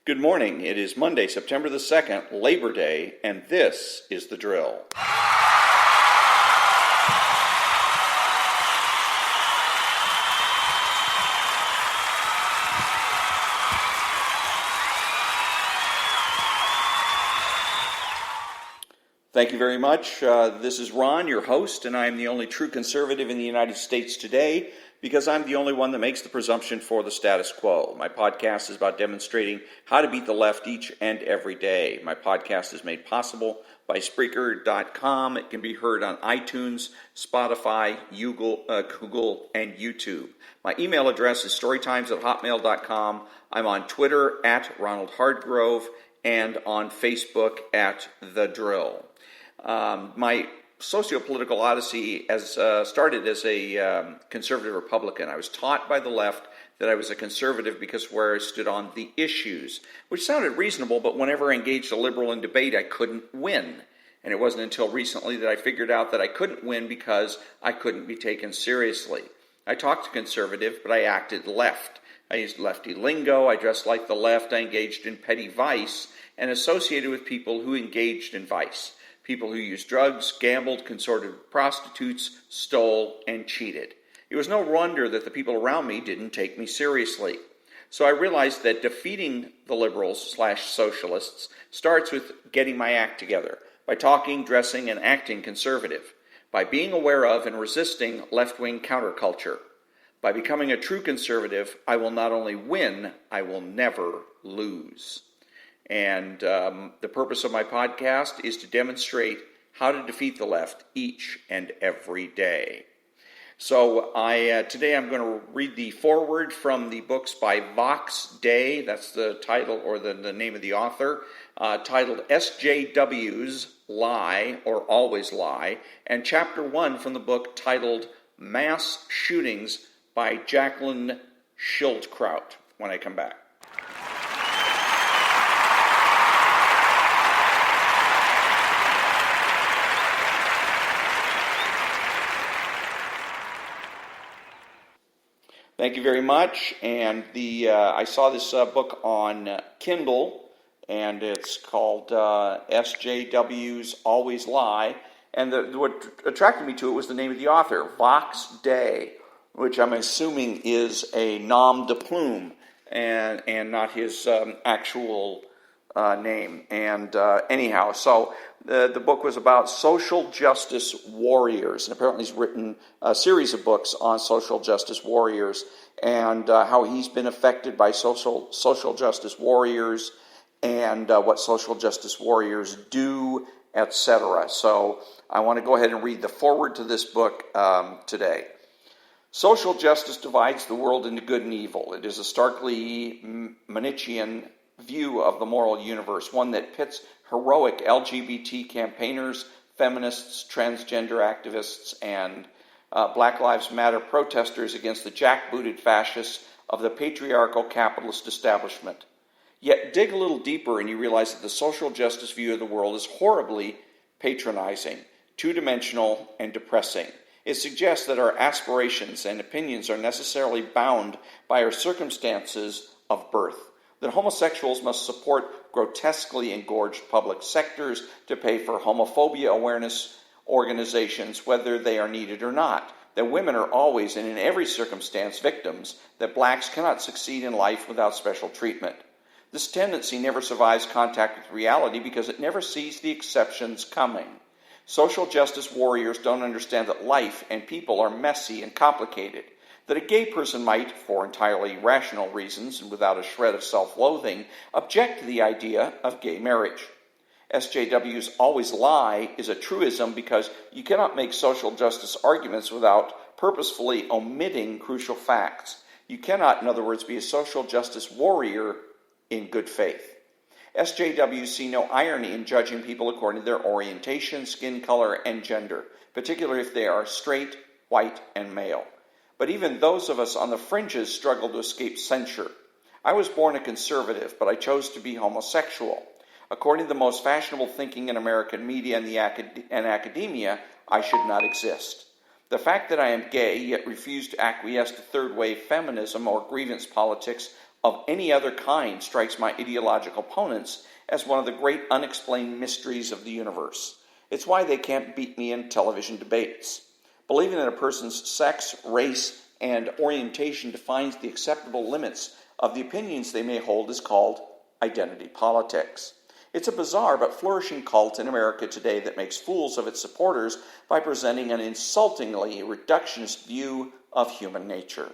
Good morning. It is Monday, September the 2nd, Labor Day, and this is The Drill. Thank you very much. This is Ron, your host, and I am the only true conservative in the United States today because I'm the only one that makes the presumption for the status quo. My podcast is about demonstrating how to beat the left each and every day. My podcast is made possible by Spreaker.com. It can be heard on iTunes, Spotify, Google, and YouTube. My email address is storytimes@hotmail.com. I'm on Twitter @RonaldHardgrove and on Facebook @The Drill. My socio-political odyssey started as a conservative Republican. I was taught by the left that I was a conservative because where I stood on the issues, which sounded reasonable, but whenever I engaged a liberal in debate, I couldn't win. And it wasn't until recently that I figured out that I couldn't win because I couldn't be taken seriously. I talked conservative, but I acted left. I used lefty lingo, I dressed like the left, I engaged in petty vice, and associated with people who engaged in vice. People who used drugs, gambled, consorted with prostitutes, stole, and cheated. It was no wonder that the people around me didn't take me seriously. So I realized that defeating the liberals/socialists starts with getting my act together, by talking, dressing, and acting conservative, by being aware of and resisting left-wing counterculture. By becoming a true conservative, I will not only win, I will never lose. And the purpose of my podcast is to demonstrate how to defeat the left each and every day. So today I'm going to read the foreword from the books by Vox Day, that's the title or the name of the author, titled SJWs, Lie or Always Lie, and Chapter 1 from the book titled Mass Shootings by Jacqueline Schildkraut when I come back. Thank you very much. And I saw this book on Kindle, and it's called SJWs Always Lie. And what attracted me to it was the name of the author, Vox Day, which I'm assuming is a nom de plume and not his actual name. And anyhow, so the book was about social justice warriors. And apparently he's written a series of books on social justice warriors and how he's been affected by social justice warriors and what social justice warriors do, etc. So I want to go ahead and read the foreword to this book today. Social justice divides the world into good and evil. It is a starkly Manichean view of the moral universe, one that pits heroic LGBT campaigners, feminists, transgender activists, and Black Lives Matter protesters against the jackbooted fascists of the patriarchal capitalist establishment. Yet dig a little deeper and you realize that the social justice view of the world is horribly patronizing, two-dimensional, and depressing. It suggests that our aspirations and opinions are necessarily bound by our circumstances of birth, that homosexuals must support grotesquely engorged public sectors to pay for homophobia awareness organizations, whether they are needed or not, that women are always and in every circumstance victims, that blacks cannot succeed in life without special treatment. This tendency never survives contact with reality because it never sees the exceptions coming. Social justice warriors don't understand that life and people are messy and complicated, that a gay person might, for entirely rational reasons and without a shred of self-loathing, object to the idea of gay marriage. SJWs Always Lie is a truism because you cannot make social justice arguments without purposefully omitting crucial facts. You cannot, in other words, be a social justice warrior in good faith. SJWs see no irony in judging people according to their orientation, skin color, and gender, particularly if they are straight, white, and male. But even those of us on the fringes struggle to escape censure. I was born a conservative, but I chose to be homosexual. According to the most fashionable thinking in American media and academia, I should not exist. The fact that I am gay, yet refuse to acquiesce to third-wave feminism or grievance politics of any other kind strikes my ideological opponents as one of the great unexplained mysteries of the universe. It's why they can't beat me in television debates. Believing that a person's sex, race, and orientation defines the acceptable limits of the opinions they may hold is called identity politics. It's a bizarre but flourishing cult in America today that makes fools of its supporters by presenting an insultingly reductionist view of human nature.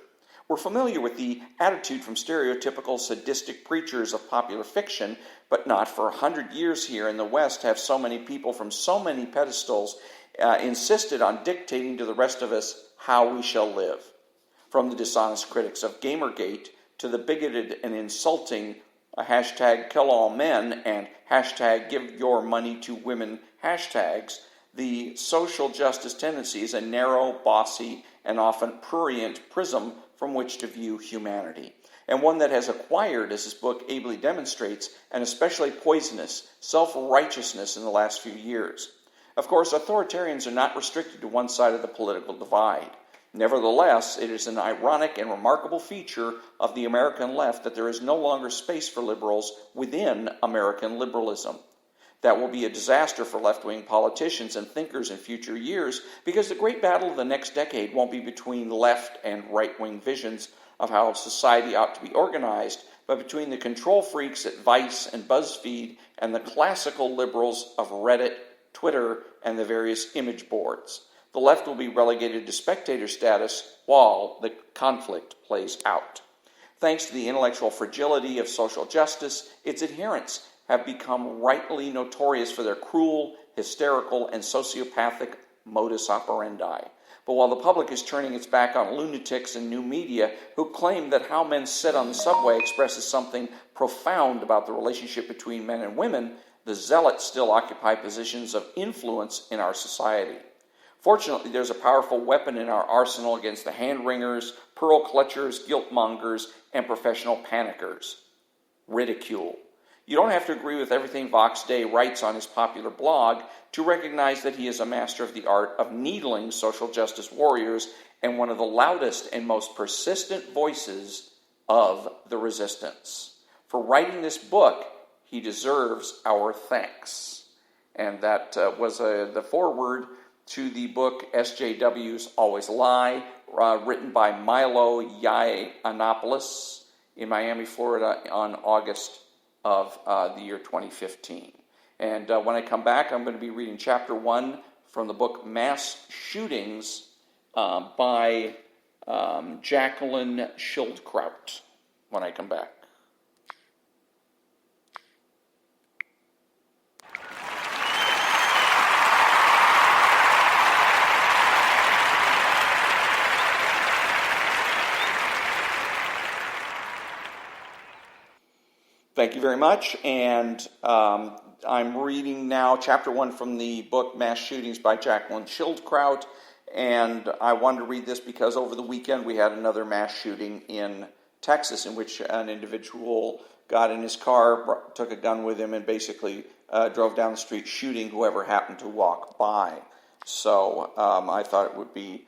We're familiar with the attitude from stereotypical sadistic preachers of popular fiction, but not for 100 years here in the West have so many people from so many pedestals insisted on dictating to the rest of us how we shall live. From the dishonest critics of Gamergate to the bigoted and insulting hashtag #KillAllMen and hashtag #GiveYourMoneyToWomen hashtags, the social justice tendency is a narrow, bossy, and often prurient prism from which to view humanity, and one that has acquired, as this book ably demonstrates, an especially poisonous self-righteousness in the last few years. Of course, authoritarians are not restricted to one side of the political divide. Nevertheless, it is an ironic and remarkable feature of the American left that there is no longer space for liberals within American liberalism. That will be a disaster for left-wing politicians and thinkers in future years, because the great battle of the next decade won't be between left and right-wing visions of how society ought to be organized, but between the control freaks at Vice and BuzzFeed and the classical liberals of Reddit, Twitter, and the various image boards. The left will be relegated to spectator status while the conflict plays out. Thanks to the intellectual fragility of social justice, its adherents have become rightly notorious for their cruel, hysterical, and sociopathic modus operandi. But while the public is turning its back on lunatics and new media who claim that how men sit on the subway expresses something profound about the relationship between men and women, the zealots still occupy positions of influence in our society. Fortunately, there's a powerful weapon in our arsenal against the hand-wringers, pearl-clutchers, guilt-mongers, and professional panickers: ridicule. You don't have to agree with everything Vox Day writes on his popular blog to recognize that he is a master of the art of needling social justice warriors and one of the loudest and most persistent voices of the resistance. For writing this book, he deserves our thanks. And that was the foreword to the book SJWs Always Lie, written by Milo Yiannopoulos in Miami, Florida on August of the year 2015. And when I come back, I'm going to be reading chapter 1 from the book Mass Shootings by Jacqueline Schildkraut when I come back. Thank you very much, and I'm reading now chapter 1 from the book Mass Shootings by Jacqueline Schildkraut, and I wanted to read this because over the weekend we had another mass shooting in Texas in which an individual got in his car, took a gun with him, and basically drove down the street shooting whoever happened to walk by. So I thought it would be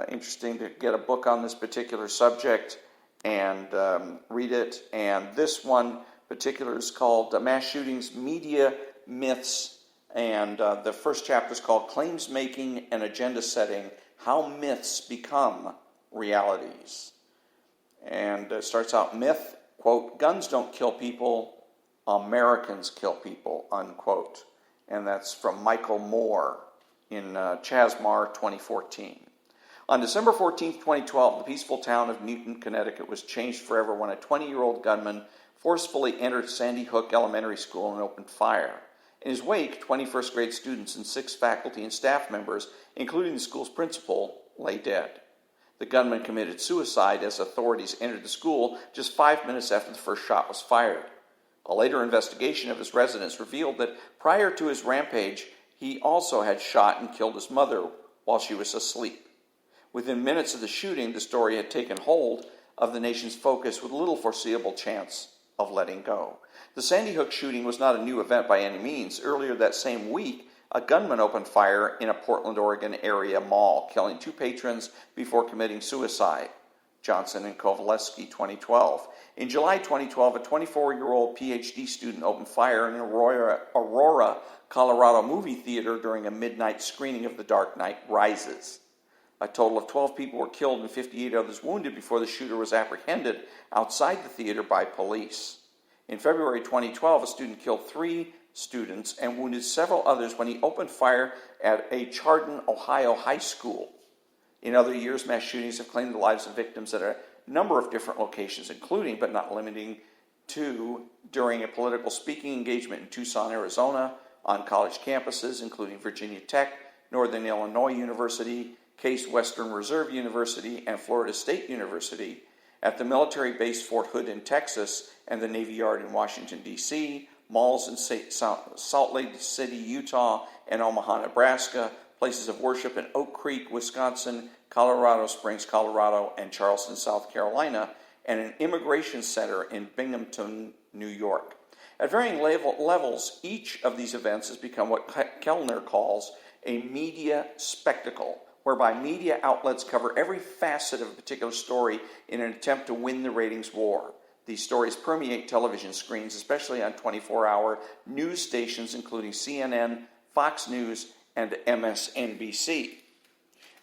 interesting to get a book on this particular subject and read it, and this one particular is called Mass Shootings, Media, Myths, and the first chapter is called Claims Making and Agenda Setting, How Myths Become Realities. And it starts out, myth, quote, guns don't kill people, Americans kill people, unquote. And that's from Michael Moore in Chasmar 2014. On December 14, 2012, the peaceful town of Newton, Connecticut was changed forever when a 20-year-old gunman forcefully entered Sandy Hook Elementary School and opened fire. In his wake, 20 first-grade students and 6 faculty and staff members, including the school's principal, lay dead. The gunman committed suicide as authorities entered the school just 5 minutes after the first shot was fired. A later investigation of his residence revealed that prior to his rampage, he also had shot and killed his mother while she was asleep. Within minutes of the shooting, the story had taken hold of the nation's focus with little foreseeable chance of letting go. The Sandy Hook shooting was not a new event by any means. Earlier that same week, a gunman opened fire in a Portland, Oregon area mall, killing 2 patrons before committing suicide. Johnson and Kowaleski, 2012. In July 2012, a 24-year-old PhD student opened fire in an Aurora, Colorado movie theater during a midnight screening of The Dark Knight Rises. A total of 12 people were killed and 58 others wounded before the shooter was apprehended outside the theater by police. In February 2012, a student killed 3 students and wounded several others when he opened fire at a Chardon, Ohio high school. In other years, mass shootings have claimed the lives of victims at a number of different locations, including but not limiting to during a political speaking engagement in Tucson, Arizona, on college campuses, including Virginia Tech, Northern Illinois University, Case Western Reserve University, and Florida State University, at the military base Fort Hood in Texas and the Navy Yard in Washington, D.C., malls in Salt Lake City, Utah, and Omaha, Nebraska, places of worship in Oak Creek, Wisconsin, Colorado Springs, Colorado, and Charleston, South Carolina, and an immigration center in Binghamton, New York. At varying levels, each of these events has become what Kellner calls a media spectacle, whereby media outlets cover every facet of a particular story in an attempt to win the ratings war. These stories permeate television screens, especially on 24-hour news stations, including CNN, Fox News, and MSNBC,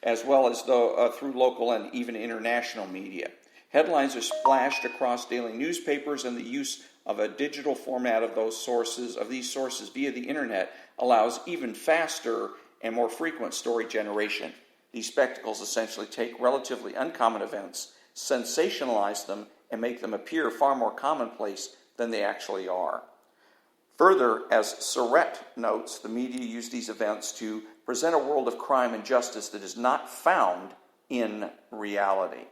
as well as through local and even international media. Headlines are splashed across daily newspapers, and the use of a digital format of these sources via the internet allows even faster and more frequent story generation. These spectacles essentially take relatively uncommon events, sensationalize them, and make them appear far more commonplace than they actually are. Further, as Surratt notes, the media use these events to present a world of crime and justice that is not found in reality,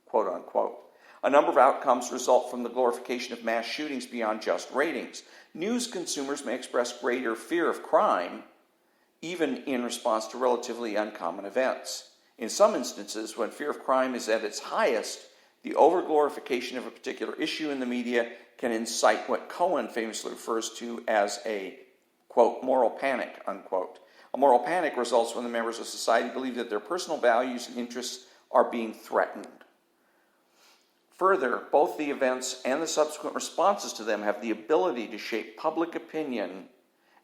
quote unquote. A number of outcomes result from the glorification of mass shootings beyond just ratings. News consumers may express greater fear of crime, even in response to relatively uncommon events. In some instances, when fear of crime is at its highest, the overglorification of a particular issue in the media can incite what Cohen famously refers to as a, quote, moral panic, unquote. A moral panic results when the members of society believe that their personal values and interests are being threatened. Further, both the events and the subsequent responses to them have the ability to shape public opinion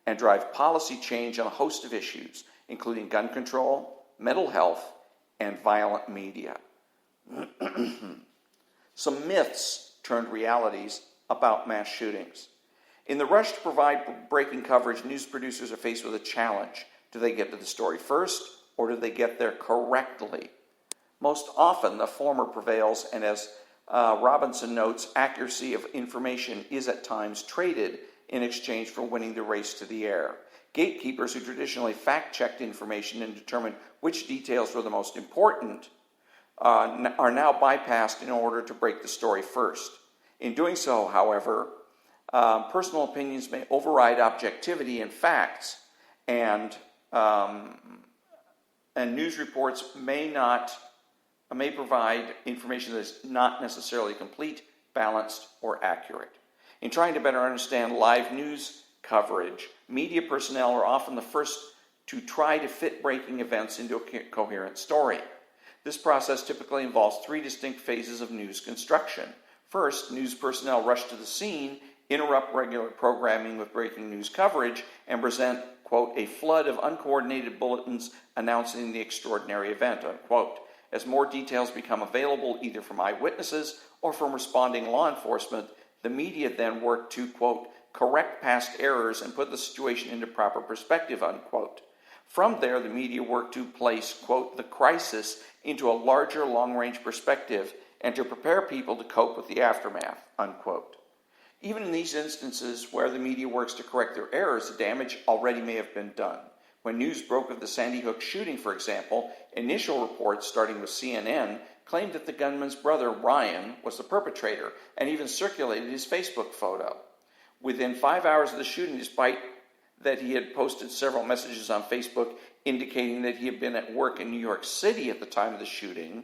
and drive policy change on a host of issues, including gun control, mental health, and violent media. Some myths turned realities about mass shootings. In the rush to provide breaking coverage, news producers are faced with a challenge. Do they get to the story first, or do they get there correctly? Most often, the former prevails, and as Robinson notes, accuracy of information is at times traded in exchange for winning the race to the air. Gatekeepers who traditionally fact-checked information and determined which details were the most important are now bypassed in order to break the story first. In doing so, however, personal opinions may override objectivity and facts, and news reports may provide information that is not necessarily complete, balanced, or accurate. In trying to better understand live news coverage, media personnel are often the first to try to fit breaking events into a coherent story. This process typically involves 3 distinct phases of news construction. First, news personnel rush to the scene, interrupt regular programming with breaking news coverage, and present, quote, a flood of uncoordinated bulletins announcing the extraordinary event, unquote. As more details become available either from eyewitnesses or from responding law enforcement, the media then work to, quote, correct past errors and put the situation into proper perspective, unquote. From there, the media work to place, quote, the crisis into a larger long-range perspective and to prepare people to cope with the aftermath, unquote. Even in these instances where the media works to correct their errors, the damage already may have been done. When news broke of the Sandy Hook shooting, for example, initial reports, starting with CNN, claimed that the gunman's brother, Ryan, was the perpetrator and even circulated his Facebook photo. Within 5 hours of the shooting, despite that he had posted several messages on Facebook indicating that he had been at work in New York City at the time of the shooting,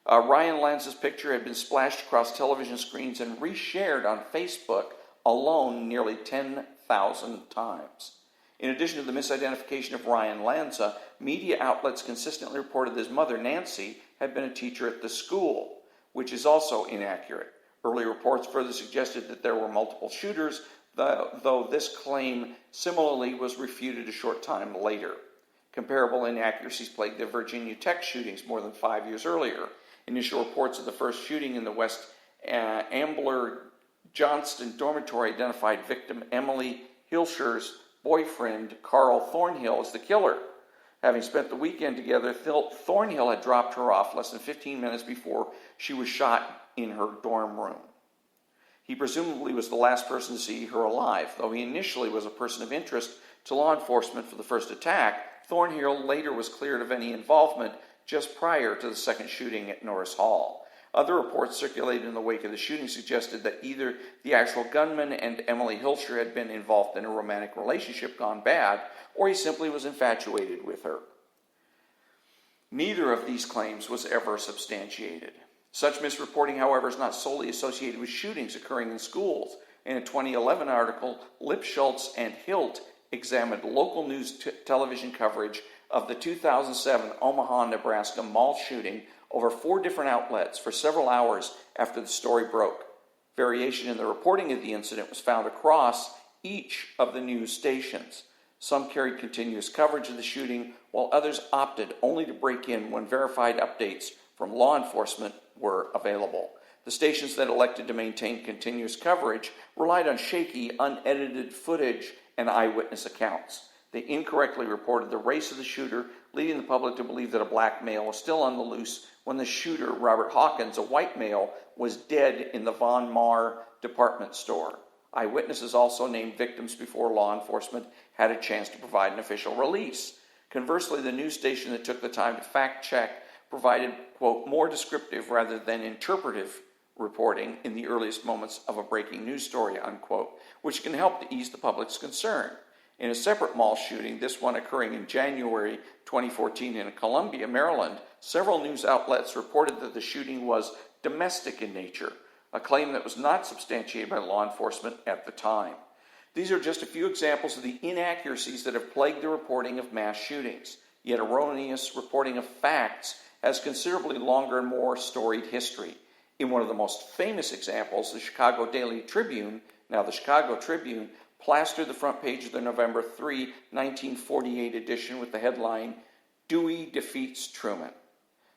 Ryan Lance's picture had been splashed across television screens and reshared on Facebook alone nearly 10,000 times. In addition to the misidentification of Ryan Lanza, media outlets consistently reported that his mother, Nancy, had been a teacher at the school. which is also inaccurate. Early reports further suggested that there were multiple shooters, though this claim similarly was refuted a short time later. Comparable inaccuracies plagued the Virginia Tech shootings more than 5 years earlier. Initial reports of the first shooting in the West Ambler Johnston dormitory identified victim Emily Hilscher's boyfriend Carl Thornhill as the killer. Having spent the weekend together, Thornhill had dropped her off less than 15 minutes before she was shot in her dorm room. He presumably was the last person to see her alive. Though he initially was a person of interest to law enforcement for the first attack, Thornhill later was cleared of any involvement just prior to the second shooting at Norris Hall. Other reports circulated in the wake of the shooting suggested that either the actual gunman and Emily Hilscher had been involved in a romantic relationship gone bad, or he simply was infatuated with her. Neither of these claims was ever substantiated. Such misreporting, however, is not solely associated with shootings occurring in schools. In a 2011 article, Lipschultz and Hilt examined local news television coverage of the 2007 Omaha, Nebraska mall shooting over 4 different outlets for several hours after the story broke. Variation in the reporting of the incident was found across each of the news stations. Some carried continuous coverage of the shooting, while others opted only to break in when verified updates from law enforcement were available. The stations that elected to maintain continuous coverage relied on shaky, unedited footage and eyewitness accounts. They incorrectly reported the race of the shooter, leading the public to believe that a black male was still on the loose when the shooter, Robert Hawkins, a white male, was dead in the Von Maur department store. Eyewitnesses also named victims before law enforcement had a chance to provide an official release. Conversely, the news station that took the time to fact-check provided, quote, more descriptive rather than interpretive reporting in the earliest moments of a breaking news story, unquote, which can help to ease the public's concern. In a separate mall shooting, this one occurring in January 2014 in Columbia, Maryland, several news outlets reported that the shooting was domestic in nature, a claim that was not substantiated by law enforcement at the time. These are just a few examples of the inaccuracies that have plagued the reporting of mass shootings. Yet erroneous reporting of facts has considerably longer and more storied history. In one of the most famous examples, the Chicago Daily Tribune, now the Chicago Tribune, plastered the front page of the November 3, 1948 edition with the headline, "Dewey Defeats Truman."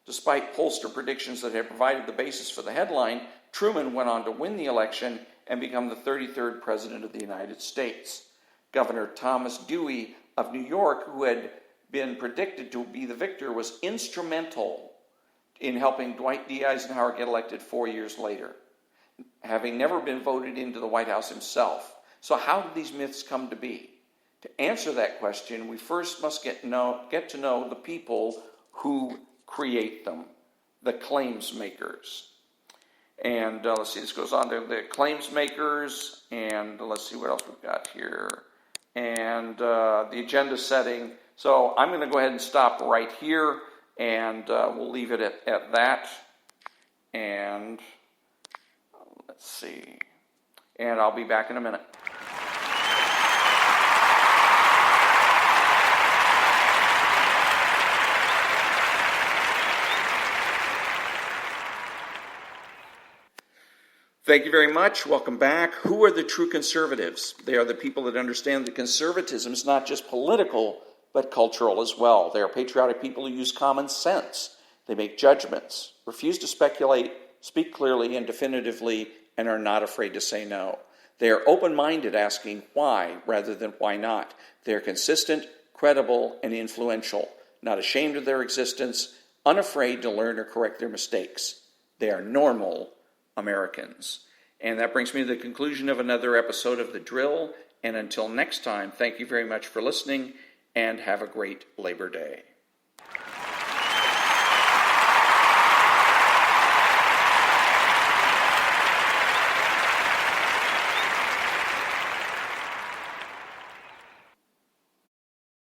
Despite pollster predictions that had provided the basis for the headline, Truman went on to win the election and become the 33rd President of the United States. Governor Thomas Dewey of New York, who had been predicted to be the victor, was instrumental in helping Dwight D. Eisenhower get elected 4 years later, having never been voted into the White House himself. So how did these myths come to be? To answer that question, we first must get to know the people who create them, the claims makers. And let's see, this goes on there, the claims makers, and let's see what else we've got here. And the agenda setting. So I'm going to go ahead and stop right here, and we'll leave it at that. And let's see. And I'll be back in a minute. Thank you very much. Welcome back. Who are the true conservatives? They are the people that understand that conservatism is not just political, but cultural as well. They are patriotic people who use common sense. They make judgments, refuse to speculate, speak clearly and definitively, and are not afraid to say no. They are open-minded, asking why rather than why not. They are consistent, credible, and influential, not ashamed of their existence, unafraid to learn or correct their mistakes. They are normal Americans. And that brings me to the conclusion of another episode of The Drill. And until next time, thank you very much for listening, and have a great Labor Day.